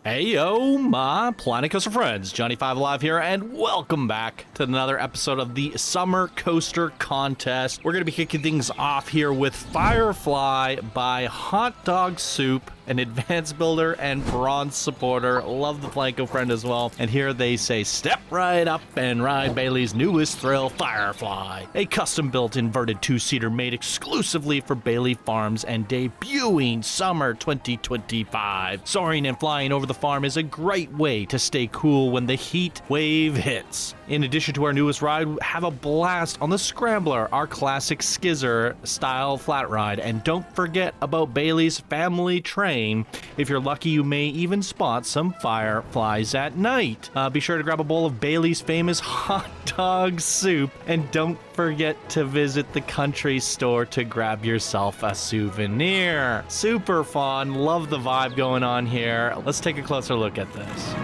Hey yo, my Planet Coaster friends, Johnny 5 Alive here, and welcome back to another episode of the Summer Coaster Contest. We're going to be kicking things off here with Firefly by HotDogSoop, an advanced builder and bronze supporter. Love the Planko friend as well. And here they say, step right up and ride Bailey's newest thrill, Firefly. A custom-built inverted two-seater made exclusively for Bailey Farms and debuting summer 2025. Soaring and flying over the farm is a great way to stay cool when the heat wave hits. In addition to our newest ride, have a blast on the Scrambler, our classic skizzer style flat ride. And don't forget about Bailey's family train. If you're lucky, you may even spot some fireflies at night. Be sure to grab a bowl of Bailey's famous hot dog soup, and don't forget to visit the country store to grab yourself a souvenir. Super fun. Love the vibe going on here. Let's take a closer look at this.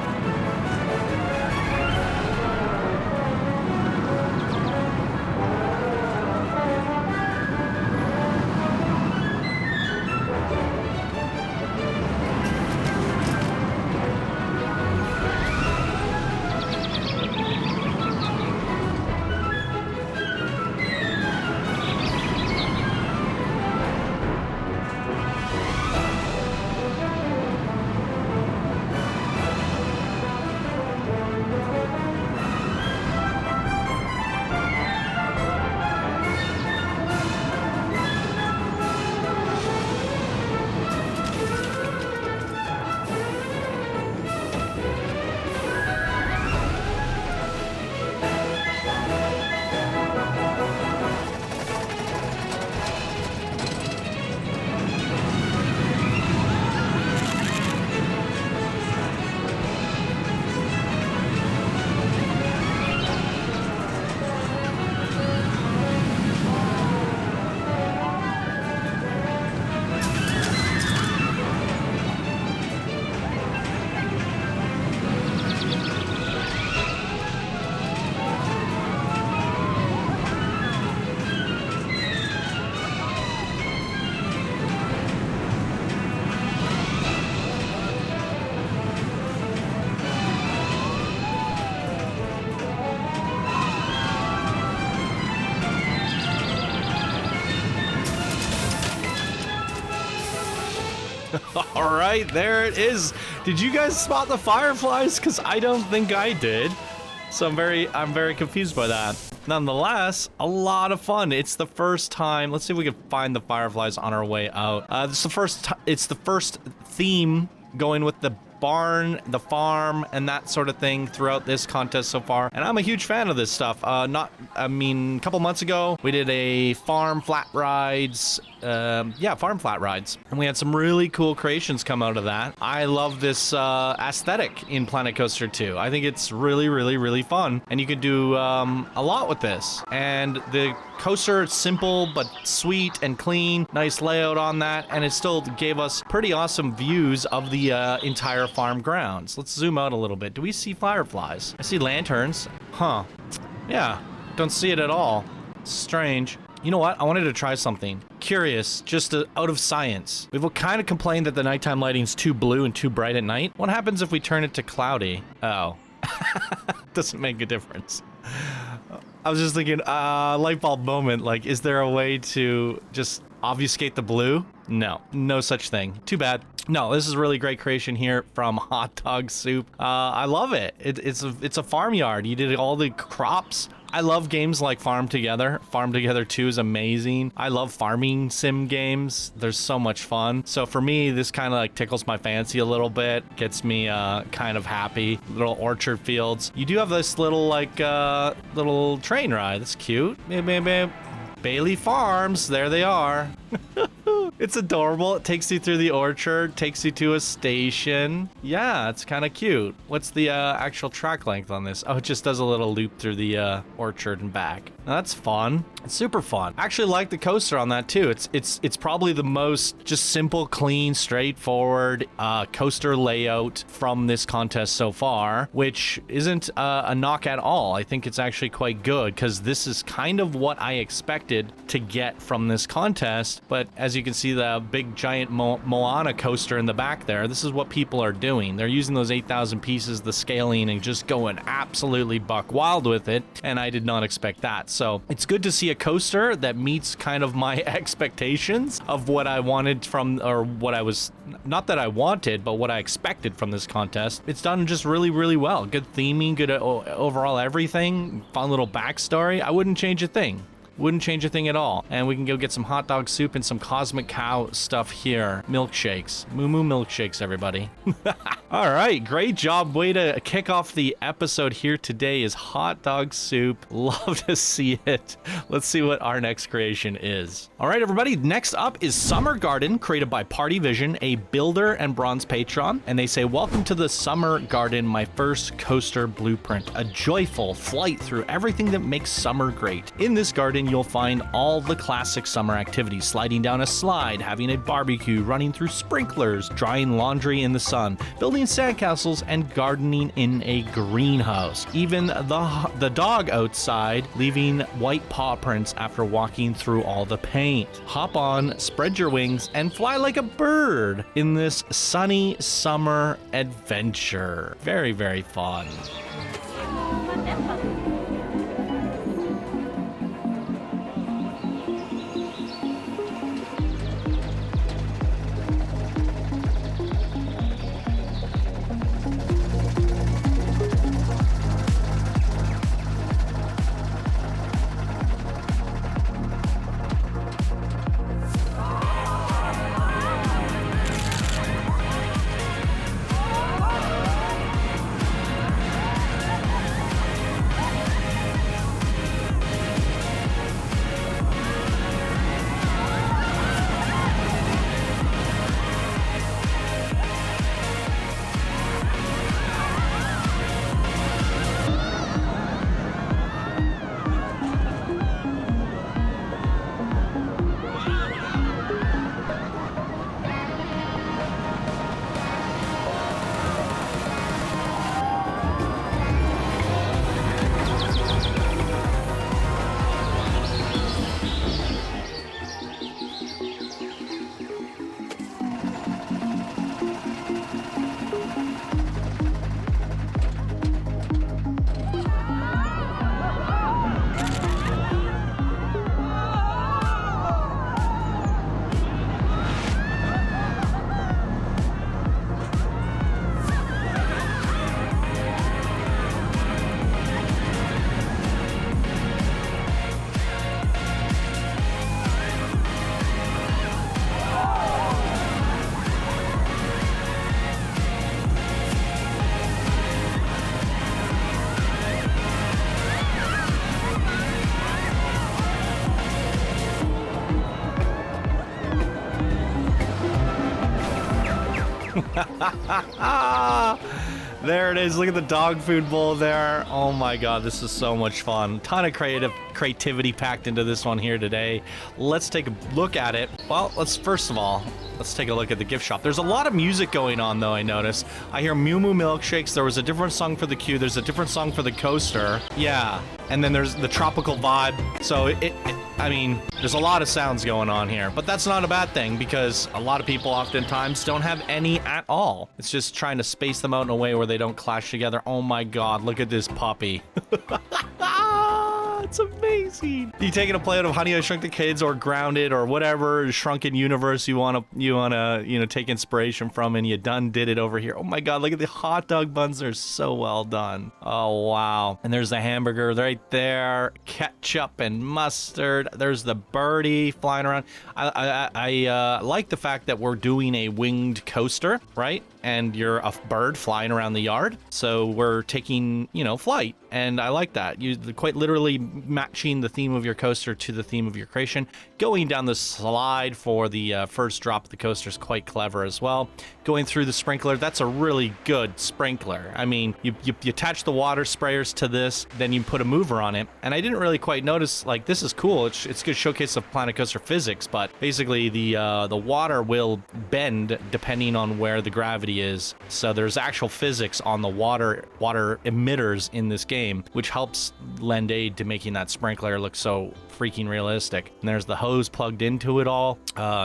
All right, there it is. Did you guys spot the fireflies? Because I don't think I did. So I'm very confused by that. Nonetheless, a lot of fun. It's the first time. Let's see if we can find the fireflies on our way out. It's the first theme going with the barn, the farm, and that sort of thing throughout this contest so far. And I'm a huge fan of this stuff. A couple months ago, we did a farm flat rides. Farm flat rides. And we had some really cool creations come out of that. I love this aesthetic in Planet Coaster 2. I think it's really, really, really fun. And you can do a lot with this. And the coaster, it's simple but sweet and clean. Nice layout on that. And it still gave us pretty awesome views of the entire farm grounds. Let's zoom out a little bit. Do we see fireflies? I see lanterns. Huh. Yeah, don't see it at all. Strange. You know what? I wanted to try something. Curious, just out of science. We've kind of complained that the nighttime lighting's too blue and too bright at night. What happens if we turn it to cloudy? Oh. Doesn't make a difference. I was just thinking, light bulb moment, like, is there a way to just obfuscate the blue? No, no such thing. Too bad. No, this is a really great creation here from HotDogSoop. I love it. It's a farmyard. You did all the crops. I love games like Farm Together. Farm Together 2 is amazing. I love farming sim games. They're so much fun. So for me, this kind of like tickles my fancy a little bit, gets me kind of happy. Little orchard fields. You do have this little little train ride. That's cute. Bailey Farms, there they are. It's adorable. It takes you through the orchard, takes you to a station. Yeah, it's kind of cute. What's the actual track length on this? Oh, it just does a little loop through the orchard and back. Now, that's fun. It's super fun. I actually like the coaster on that too. It's probably the most just simple, clean, straightforward coaster layout from this contest so far, which isn't a knock at all. I think it's actually quite good because this is kind of what I expected to get from this contest. But as you can see see the big giant Moana coaster in the back there. This is what people are doing. They're using those 8,000 pieces, the scaling, and just going absolutely buck wild with it. And I did not expect that. So it's good to see a coaster that meets kind of my expectations of what I wanted from, or what I was, not that I wanted, but what I expected from this contest. It's done just really, really well. Good theming, good overall everything. Fun little backstory. I wouldn't change a thing. Wouldn't change a thing at all. And we can go get some hot dog soup and some Cosmic Cow stuff here. Milkshakes. Moo Moo milkshakes, everybody. All right, great job. Way to kick off the episode here today is hot dog soup. Love to see it. Let's see what our next creation is. All right, everybody. Next up is Summer Garden, created by Party Vision, a builder and bronze patron. And they say, welcome to the Summer Garden, my first coaster blueprint. A joyful flight through everything that makes summer great. In this garden, you'll find all the classic summer activities: sliding down a slide, having a barbecue, running through sprinklers, drying laundry in the sun, building sandcastles, and gardening in a greenhouse. Even the dog outside, leaving white paw prints after walking through all the paint. Hop on, spread your wings, and fly like a bird in this sunny summer adventure. Very, very fun. There it is. Look at the dog food bowl there. Oh my god, this is so much fun. Ton of creativity packed into this one here today. Let's take a look at it. Well, first of all, let's take a look at the gift shop. There's a lot of music going on, though, I noticed. I hear Moo Moo milkshakes. There was a different song for the queue. There's a different song for the coaster. Yeah. And then there's the tropical vibe. So I mean, there's a lot of sounds going on here, but that's not a bad thing because a lot of people oftentimes don't have any at all. It's just trying to space them out in a way where they don't clash together. Oh my god, look at this puppy. It's amazing. You taking a play out of Honey, I Shrunk the Kids or Grounded or whatever shrunken universe you wanna take inspiration from, and you did it over here. Oh my god, look at the hot dog buns. They're so well done. Oh wow. And there's the hamburger right there. Ketchup and mustard. There's the birdie flying around. I like the fact that we're doing a winged coaster, right? And you're a bird flying around the yard. So we're taking, flight. And I like that. You quite literally matching the theme of your coaster to the theme of your creation. Going down the slide for the first drop of the coaster is quite clever as well. Going through the sprinkler, that's a really good sprinkler. I mean, you attach the water sprayers to this, then you put a mover on it. And I didn't really quite notice, this is cool. It's good showcase of Planet Coaster physics, but basically the water will bend depending on where the gravity is. So there's actual physics on the water emitters in this game, which helps lend aid to making that sprinkler. layer looks so freaking realistic. And there's the hose plugged into it all.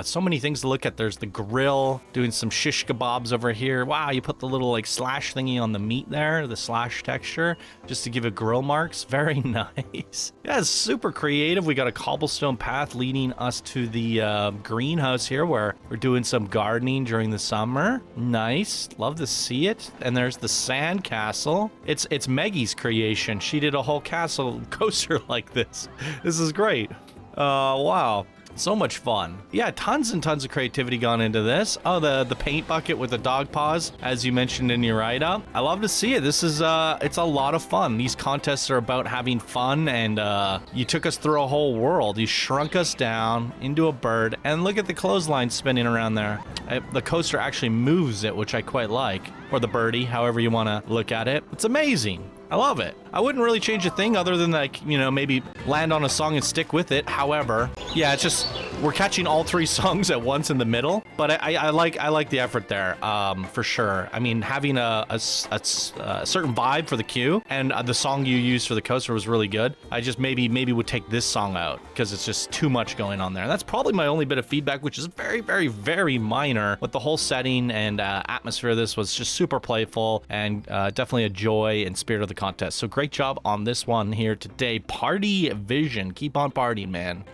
So many things to look at. There's the grill, doing some shish kebabs over here. Wow, you put the little like slash thingy on the meat there, the slash texture, just to give it grill marks. Very nice. Yeah, it's super creative. We got a cobblestone path leading us to the greenhouse here where we're doing some gardening during the summer. Nice. Love to see it. And there's the sand castle. It's Maggie's creation. She did a whole castle coaster like this. This is great. Wow. So much fun. Yeah, tons and tons of creativity gone into this. Oh, the paint bucket with the dog paws, as you mentioned in your write-up. I love to see it. This is, it's a lot of fun. These contests are about having fun, and you took us through a whole world. You shrunk us down into a bird, and look at the clothesline spinning around there. The coaster actually moves it, which I quite like. Or the birdie, however you want to look at it. It's amazing. I love it. I wouldn't really change a thing other than like, you know, maybe land on a song and stick with it. However, yeah, it's just we're catching all three songs at once in the middle. But I like the effort there, for sure. I mean, having a certain vibe for the queue and the song you used for the coaster was really good. I just maybe would take this song out because it's just too much going on there. And that's probably my only bit of feedback, which is very, very, very minor. But the whole setting and atmosphere of this was just super playful and definitely a joy and spirit of the contest. So great job on this one here today. Party Vision. Keep on partying, man.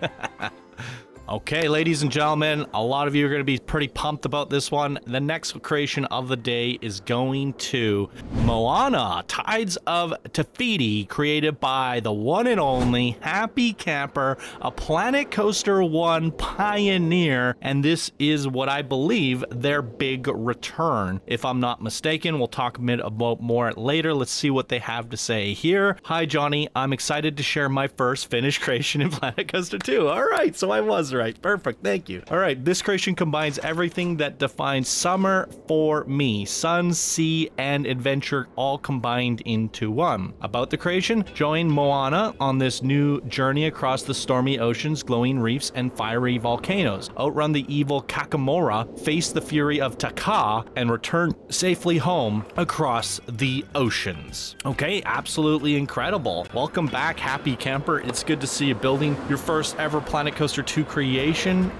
Okay, ladies and gentlemen, a lot of you are going to be pretty pumped about this one. The next creation of the day is going to Moana, Tides of Fiti, created by the one and only Happycamper, a Planet Coaster 1 pioneer, and this is what I believe their big return. If I'm not mistaken, we'll talk about more later. Let's see what they have to say here. Hi, Johnny. I'm excited to share my first finished creation in Planet Coaster 2. All right, so I was right. Perfect. Thank you. All right. This creation combines everything that defines summer for me. Sun, sea, and adventure all combined into one. About the creation, join Moana on this new journey across the stormy oceans, glowing reefs, and fiery volcanoes. Outrun the evil Kakamora, face the fury of Taka, and return safely home across the oceans. Okay. Absolutely incredible. Welcome back, Happycamper. It's good to see you building your first ever Planet Coaster 2 creation,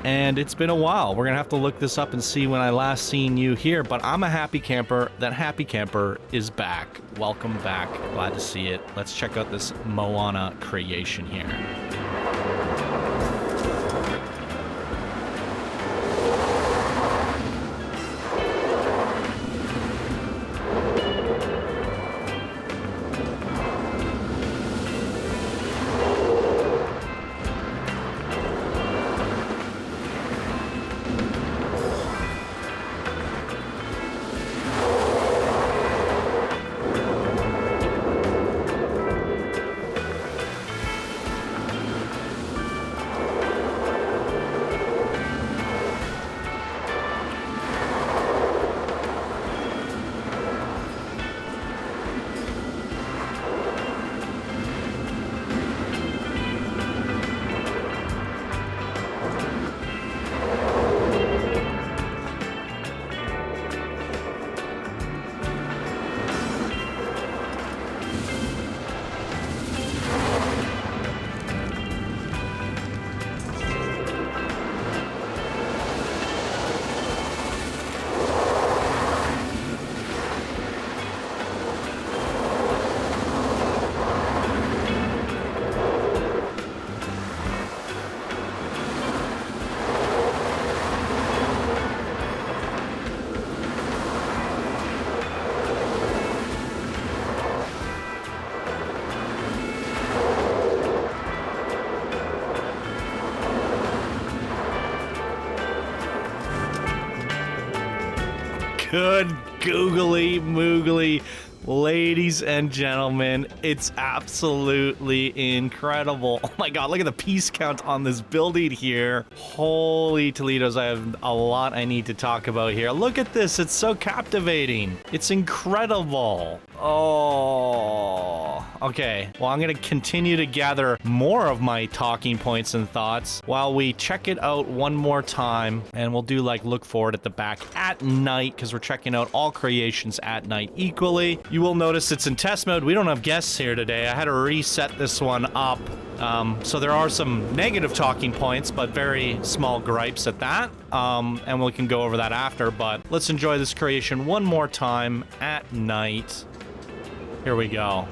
and it's been a while. We're gonna have to look this up and see when I last seen you here, but I'm a happy camper. That Happycamper is back. Welcome back. Glad to see it. Let's check out this Moana creation here. Good googly moogly. Ladies and gentlemen, it's absolutely incredible. Oh my god, look at the piece count on this building here. Holy Toledos, I have a lot I need to talk about here. Look at this, it's so captivating. It's incredible. Oh, okay. Well, I'm gonna continue to gather more of my talking points and thoughts while we check it out one more time, and we'll do like look forward at the back at night, because we're checking out all creations at night equally. You will notice it's in test mode. We don't have guests here today. I had to reset this one up. So there are some negative talking points, but very small gripes at that. And we can go over that after, but let's enjoy this creation one more time at night. Here we go.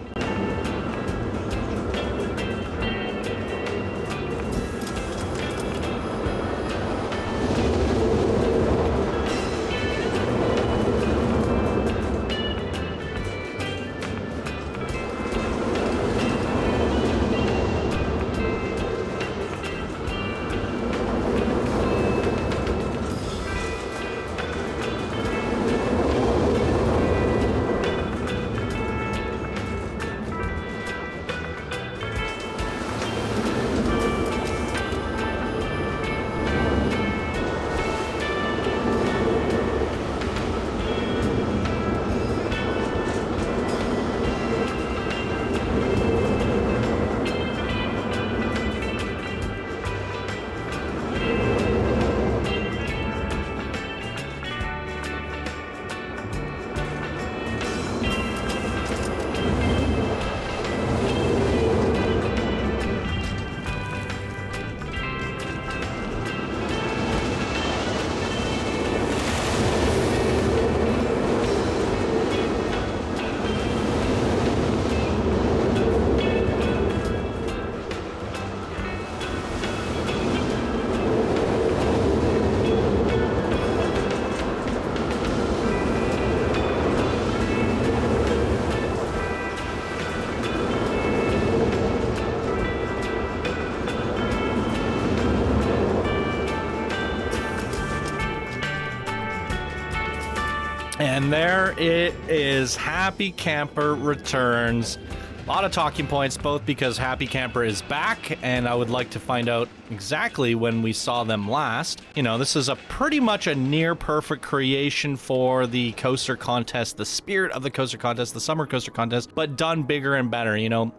And there it is. Happycamper returns. A lot of talking points, both because Happycamper is back, and I would like to find out exactly when we saw them last. You know, this is a pretty much a near perfect creation for the coaster contest, the spirit of the coaster contest, the summer coaster contest, but done bigger and better. You know,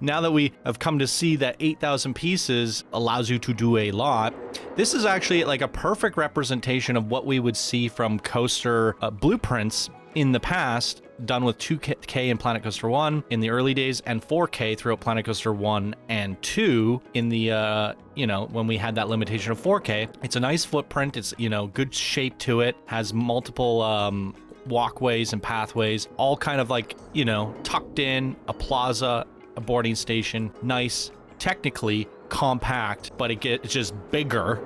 now that we have come to see that 8,000 pieces allows you to do a lot, this is actually like a perfect representation of what we would see from coaster blueprints in the past, done with 2K in Planet Coaster 1 in the early days and 4K throughout Planet Coaster 1 and 2 in the, you know, when we had that limitation of 4K. It's a nice footprint. It's, you know, good shape to it, has multiple walkways and pathways, all kind of like, you know, tucked in, a plaza, a boarding station, nice, technically compact, but it's just bigger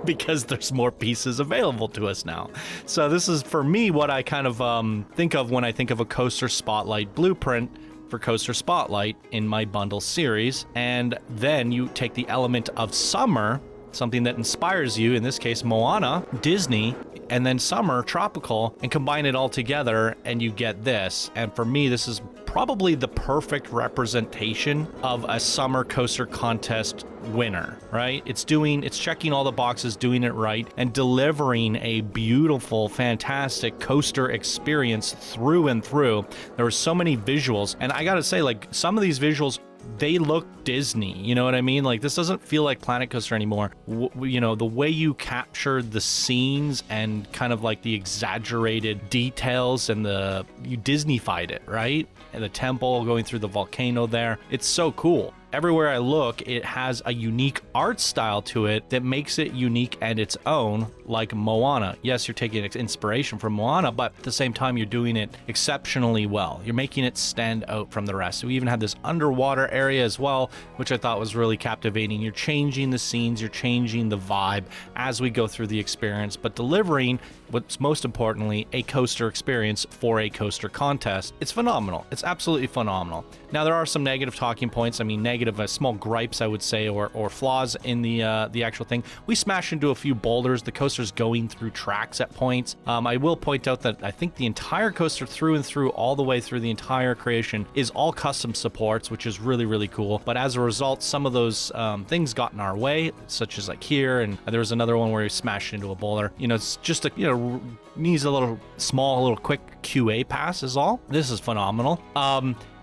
because there's more pieces available to us now. So this is, for me, what I kind of think of when I think of a Coaster Spotlight blueprint for Coaster Spotlight in my bundle series. And then you take the element of summer, something that inspires you, in this case Moana, Disney, and then summer, tropical, and combine it all together and you get this. And for me, this is probably the perfect representation of a summer coaster contest winner, right? It's checking all the boxes, doing it right, and delivering a beautiful, fantastic coaster experience through and through. There were so many visuals, and I gotta say, like, some of these visuals, they look Disney, you know what I mean? Like, this doesn't feel like Planet Coaster anymore. You know, the way you captured the scenes and kind of like the exaggerated details and you Disneyfied it, right? And the temple going through the volcano there. It's so cool. Everywhere I look, it has a unique art style to it that makes it unique and its own, like Moana. Yes, you're taking inspiration from Moana, but at the same time, you're doing it exceptionally well. You're making it stand out from the rest. We even have this underwater area as well, which I thought was really captivating. You're changing the scenes, you're changing the vibe as we go through the experience, but delivering what's most importantly, a coaster experience for a coaster contest. It's phenomenal. It's absolutely phenomenal. Now, there are some negative talking points. I mean, negative, small gripes, I would say, or flaws in the actual thing. We smashed into a few boulders. The coaster's going through tracks at points. I will point out that I think the entire coaster through and through, all the way through the entire creation, is all custom supports, which is really, really cool. But as a result, some of those things got in our way, such as like here, and there was another one where we smashed into a boulder. You know, it's just a, you know, needs a little quick QA pass is all. This is phenomenal.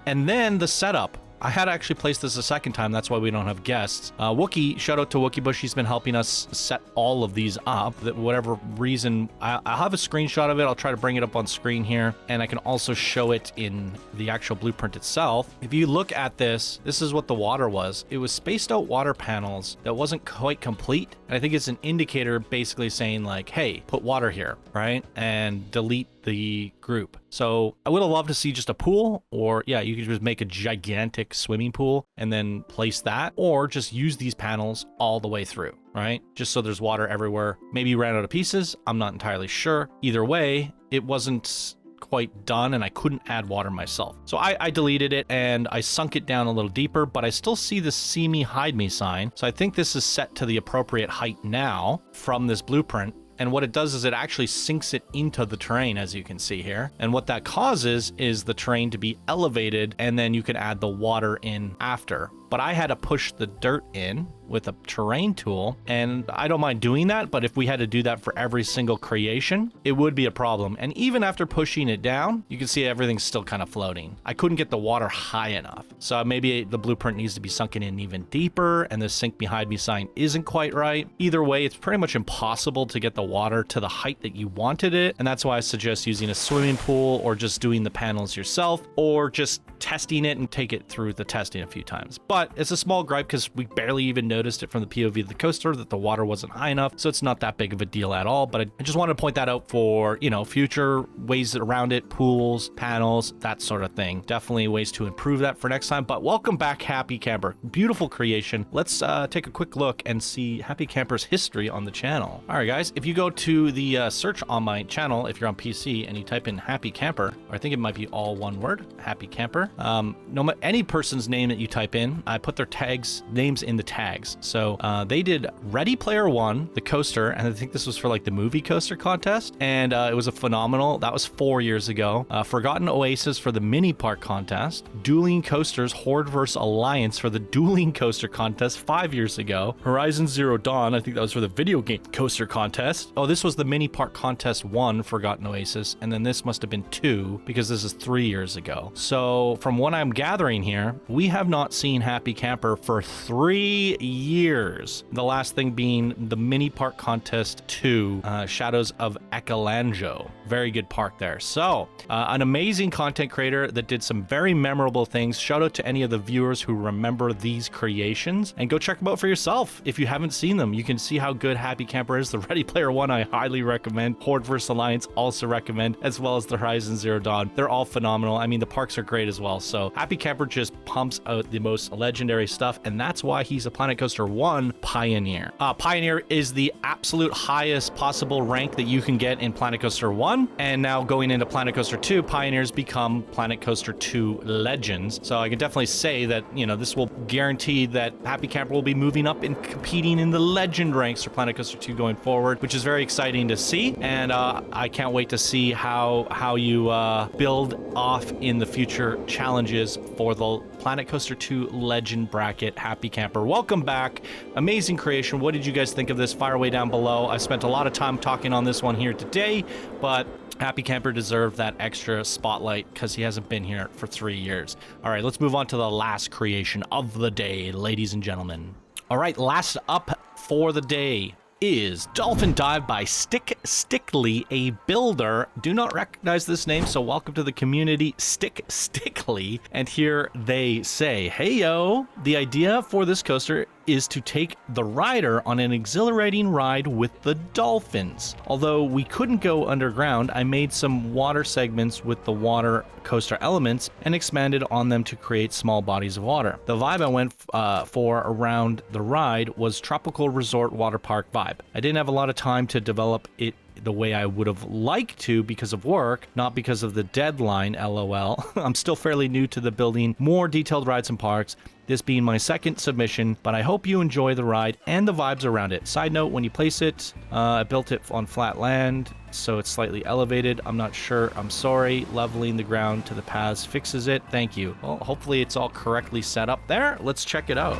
And then the setup. I had actually placed this a second time. That's why we don't have guests. Wookie, shout out to Wookie Bush. He's been helping us set all of these up. That whatever reason, I'll have a screenshot of it. I'll try to bring it up on screen here, and I can also show it in the actual blueprint itself. If you look at this, this is what the water was. It was spaced out water panels that wasn't quite complete. And I think it's an indicator basically saying like, hey, put water here, right? And delete the group. So I would have loved to see just a pool, or yeah, you could just make a gigantic swimming pool and then place that, or just use these panels all the way through, right? Just so there's water everywhere. Maybe you ran out of pieces. I'm not entirely sure. Either way, it wasn't quite done and I couldn't add water myself. So I deleted it and I sunk it down a little deeper, but I still see the see me, hide me sign. So I think this is set to the appropriate height now from this blueprint. And what it does is it actually sinks it into the terrain, as you can see here. And what that causes is the terrain to be elevated, and then you can add the water in after. But I had to push the dirt in with a terrain tool, and I don't mind doing that, but if we had to do that for every single creation, it would be a problem. And even after pushing it down, you can see everything's still kind of floating. I couldn't get the water high enough. So maybe the blueprint needs to be sunken in even deeper, and the sink behind me sign isn't quite right. Either way, it's pretty much impossible to get the water to the height that you wanted it, and that's why I suggest using a swimming pool, or just doing the panels yourself, or just testing it and take it through the testing a few times. But it's a small gripe because we barely even noticed it from the POV of the coaster that the water wasn't high enough, so it's not that big of a deal at all. But I just wanted to point that out for, you know, future ways around it, pools, panels, that sort of thing. Definitely ways to improve that for next time. But welcome back, Happycamper. Beautiful creation. Let's take a quick look and see Happycamper's history on the channel. All right, guys, if you go to the search on my channel, if you're on PC and you type in Happycamper, or I think it might be all one word, Happycamper. Any person's name that you type in, I put their names in the tags. So they did Ready Player One, the coaster, and I think this was for like the movie coaster contest, and it was a phenomenal. That was 4 years ago. Forgotten Oasis for the mini park contest. Dueling Coasters Horde vs Alliance for the dueling coaster contest 5 years ago. Horizon Zero Dawn, I think that was for the video game coaster contest. Oh, this was the mini park contest 1, Forgotten Oasis, and then this must have been 2 because this is 3 years ago. So from what I'm gathering here, we have not seen Happycamper for 3 years. The last thing being the mini park contest 2, Shadows of Ekelanjo. Very good park there. So an amazing content creator that did some very memorable things. Shout out to any of the viewers who remember these creations, and go check them out for yourself. If you haven't seen them, you can see how good Happycamper is. The Ready Player One, I highly recommend. Horde vs Alliance, also recommend, as well as the Horizon Zero Dawn. They're all phenomenal. I mean, the parks are great as well. So Happycamper just pumps out the most legendary stuff, and that's why he's a Planet Coaster 1 pioneer. Pioneer is the absolute highest possible rank that you can get in Planet Coaster 1, and now going into Planet Coaster 2, Pioneers become Planet Coaster 2 Legends. So I can definitely say that, you know, this will guarantee that Happycamper will be moving up and competing in the Legend ranks for Planet Coaster 2 going forward, which is very exciting to see, and I can't wait to see how you build off in the future challenges for the Planet Coaster 2 Legend bracket. Happycamper, welcome back. Amazing creation. What did you guys think of this? Fire away down below. I spent a lot of time talking on this one here today, but Happycamper deserved that extra spotlight because he hasn't been here for 3 years. All right, let's move on to the last creation of the day, ladies and gentlemen. All right, last up for the day is Dolphin Dive by StickStickly, a builder. Do not recognize this name, so welcome to the community, StickStickly. And here they say, hey yo, the idea for this coaster is to take the rider on an exhilarating ride with the dolphins. Although we couldn't go underground, I made some water segments with the water coaster elements and expanded on them to create small bodies of water. The vibe I went for around the ride was tropical resort water park vibe. I didn't have a lot of time to develop it the way I would have liked to because of work, not because of the deadline, lol. I'm still fairly new to the building more detailed rides and parks, this being my second submission, but I hope you enjoy the ride and the vibes around it. Side note, when you place it, I built it on flat land, so it's slightly elevated. I'm not sure. I'm sorry. Leveling the ground to the paths fixes it. Thank you. Well, hopefully it's all correctly set up there. Let's check it out.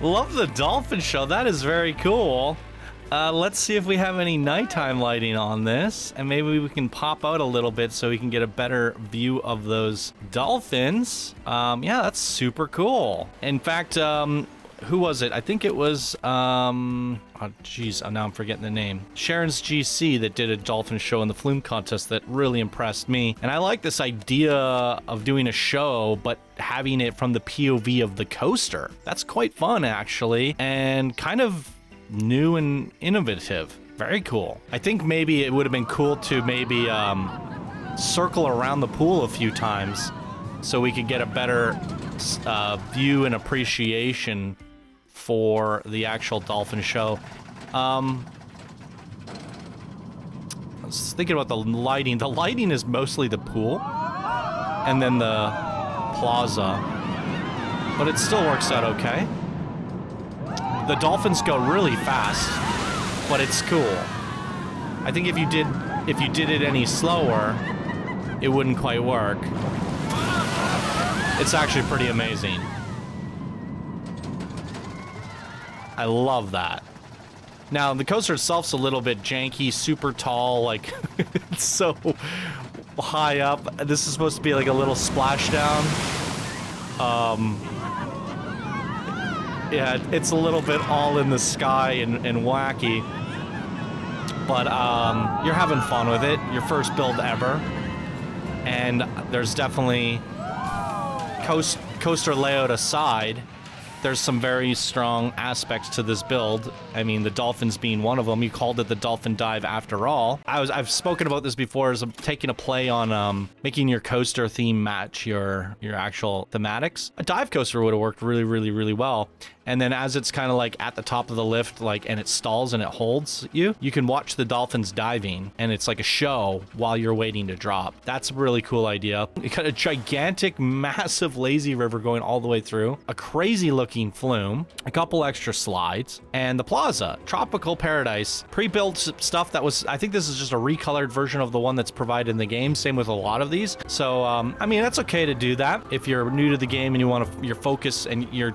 Love the dolphin show. That is very cool. Let's see if we have any nighttime lighting on this, and maybe we can pop out a little bit so we can get a better view of those dolphins. Yeah, that's super cool. In fact, who was it? I think it was, oh geez, now I'm forgetting the name. Sharon's GC that did a dolphin show in the flume contest that really impressed me. And I like this idea of doing a show, but having it from the POV of the coaster. That's quite fun, actually, and kind of new and innovative. Very cool. I think maybe it would have been cool to maybe circle around the pool a few times so we could get a better view and appreciation for the actual dolphin show. I was thinking about the lighting. The lighting is mostly the pool and then the plaza, but it still works out okay. The dolphins go really fast, but it's cool. I think if you did it any slower, it wouldn't quite work. It's actually pretty amazing. I love that. Now, the coaster itself's a little bit janky, super tall, like, it's so high up. This is supposed to be like a little splashdown. Yeah, it's a little bit all in the sky and wacky. But you're having fun with it. Your first build ever. And there's definitely, coaster layout aside, there's some very strong aspects to this build. I mean, the dolphins being one of them. You called it the dolphin dive after all. I've spoken about this before as I'm taking a play on making your coaster theme match your actual thematics. A dive coaster would have worked really, really, really well. And then as it's kind of like at the top of the lift, like, and it stalls and it holds you can watch the dolphins diving, and it's like a show while you're waiting to drop. That's a really cool idea. You got a gigantic, massive lazy river going all the way through, a crazy looking flume, a couple extra slides, and the plaza, tropical paradise, pre-built stuff that was, I think this is just a recolored version of the one that's provided in the game. Same with a lot of these. So, I mean, that's okay to do that. If you're new to the game and you want to, your focus and you're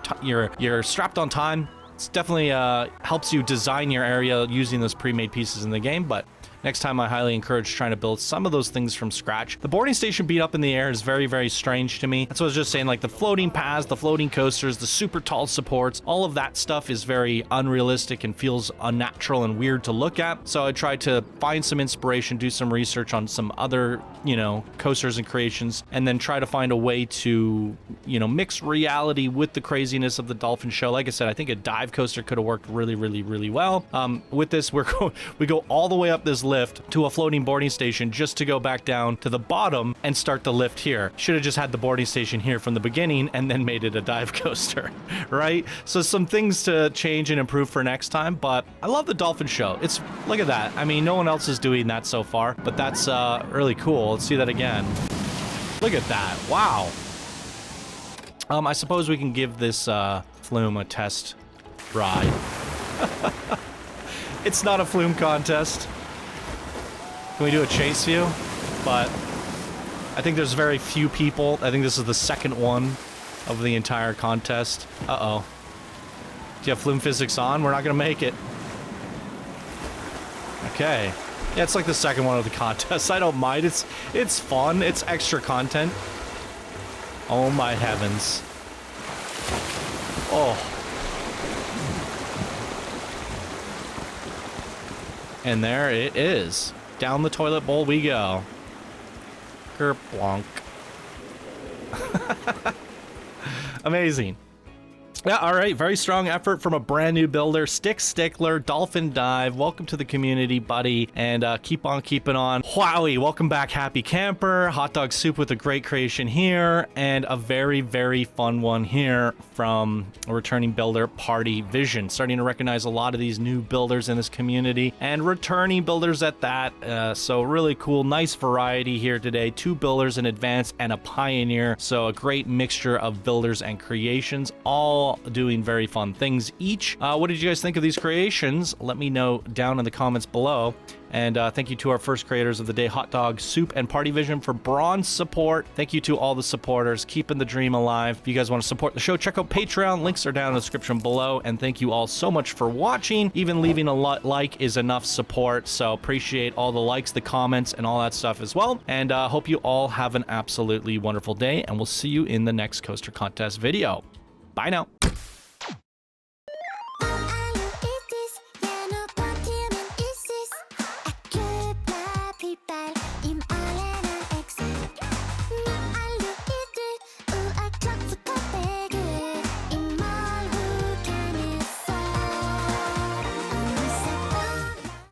strapped on time, it's definitely helps you design your area using those pre-made pieces in the game. But next time, I highly encourage trying to build some of those things from scratch. The boarding station being up in the air is very, very strange to me. That's what I was just saying, like the floating paths, the floating coasters, the super tall supports, all of that stuff is very unrealistic and feels unnatural and weird to look at. So I tried to find some inspiration, do some research on some other, coasters and creations, and then try to find a way to, mix reality with the craziness of the dolphin show. Like I said, I think a dive coaster could have worked really, really, really well. With this, we go all the way up this lift to a floating boarding station just to go back down to the bottom and start the lift here. Should have just had the boarding station here from the beginning and then made it a dive coaster, right? So some things to change and improve for next time, but I love the dolphin show. Look at that. I mean, no one else is doing that so far, but that's really cool. Let's see that again. Look at that. Wow. I suppose we can give this flume a test ride. It's not a flume contest. Can we do a chase view? But I think there's very few people. I think this is the second one of the entire contest. Uh-oh. Do you have flume physics on? We're not gonna make it. Okay. Yeah, it's like the second one of the contest. I don't mind. It's fun. It's extra content. Oh my heavens. Oh. And there it is. Down the toilet bowl we go. Kerplonk. Amazing. Yeah, all right. Very strong effort from a brand new builder, StickStickly, Dolphin Dive. Welcome to the community, buddy. And keep on keeping on. Wowie, welcome back, Happycamper. HotDogSoop with a great creation here. And a very, very fun one here from a returning builder, Party Vision. Starting to recognize a lot of these new builders in this community and returning builders at that. So really cool, nice variety here today. 2 builders, an advanced and a pioneer. So a great mixture of builders and creations, all doing very fun things each. What did you guys think of these creations? Let me know down in the comments below. And thank you to our first creators of the day, HotDogSoop and Party Vision, for bronze support. Thank you to all the supporters, keeping the dream alive. If you guys want to support the show, check out Patreon. Links are down in the description below. And thank you all so much for watching. Even leaving a like is enough support. So appreciate all the likes, the comments, and all that stuff as well. And hope you all have an absolutely wonderful day. And we'll see you in the next coaster contest video. Bye now.